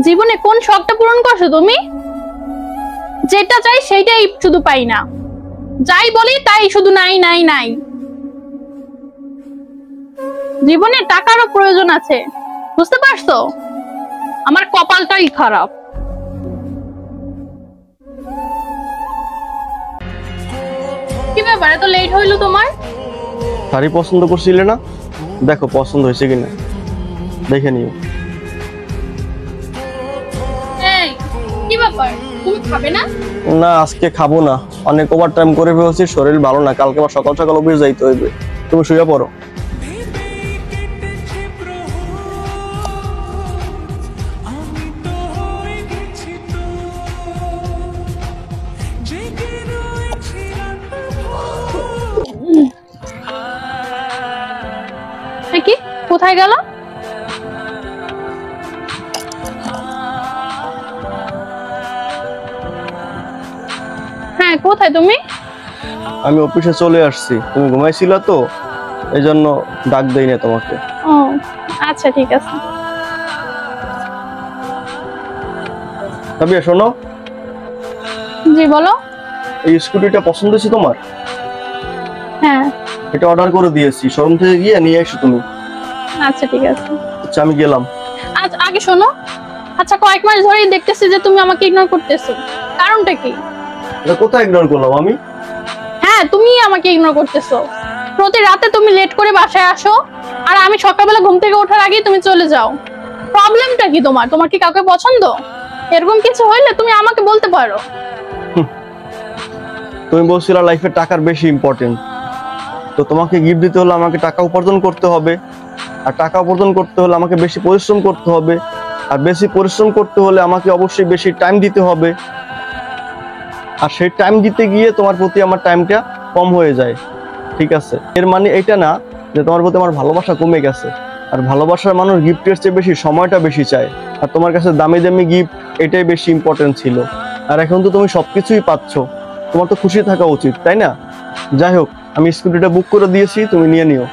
জীবনে কোন শখটা পূরণ করছো তুমি? যেটা চাই সেইটাই শুধু পাই না, যাই বলি তাই শুধু নাই নাই নাই। জীবনে টাকারও প্রয়োজন আছে, বুঝতে পারছো? আমার কপালটাই খারাপ। কি ব্যাপার, এত লেট হইলো তোমার? শাড়ি পছন্দ করছিলে না? দেখো পছন্দ হয়েছে কিনা, দেখে নিও। এই কি ব্যাপার, তুমি খাবে না? না আজকে খাবো না, অনেক ওভার টাইম করে ফেলছি, শরীর ভালো না, কালকে আবার সকাল সকাল অফিস যাইতে হইবে। তুমি শুয়ে পড়ো। কি কোথায় গেল? হ্যাঁ কোথায় তুমি? আমি অফিসে চলে আসছি, তুমি ঘুমাইছিলা তো এই জন্য ডাক দেই না তোমাকে। ও আচ্ছা ঠিক আছে। তবে শোনো। জি বলো। এই স্কুটিটা পছন্দ হয়েছে তোমার? হ্যাঁ এটা অর্ডার করে দিয়েছি, শোরুম থেকে গিয়ে নিয়ে এসো তুমি। আচ্ছা ঠিক আছে। আচ্ছা আমি গেলাম। আচ্ছা আগে শোনো, আচ্ছা কয়েক মাস ধরেই দেখতেছি যে তুমি আমাকে ইগনোর করতেছো, কারণটা কি? এটা কোথায় ইগনোর করলাম আমি? হ্যাঁ তুমি আমাকে ইগনোর করতেছো, প্রতি রাতে তুমি লেট করে বাসায় আসো আর আমি সকালবেলা ঘুম থেকে ওঠার আগেই তুমি চলে যাও। প্রবলেমটা কি তোমার? তোমার কি কাউকে পছন্দ? এরকম কিছু হইলে তুমি আমাকে বলতে পারো। তুমি বলছিলা লাইফে টাকার বেশি ইম্পর্টেন্ট, তো তোমাকে গিফট দিতে হলে আমাকে টাকা উপার্জন করতে হবে, আর টাকা উপার্জন করতে হলে আমাকে বেশি পরিশ্রম করতে হবে, আর বেশি পরিশ্রম করতে হলে আমাকে অবশ্যই বেশি টাইম দিতে হবে, আর সেই টাইম দিতে গিয়ে তোমার প্রতি আমার টাইমটা কম হয়ে যায়। ঠিক আছে, এর মানে এটা না যে তোমার প্রতি আমার ভালোবাসা কমে গেছে। আর ভালোবাসার মানুষ গিফটের চেয়ে বেশি সময়টা বেশি চায়, আর তোমার কাছে দামি দামি গিফট এটাই বেশি ইম্পর্টেন্ট ছিল। আর এখন তো তুমি সবকিছুই পাচ্ছ, তোমার তো খুশি থাকা উচিত, তাই না? যাই হোক, আমি স্কুটিটা বুক করে দিয়েছি, তুমি নিয়ে নিও।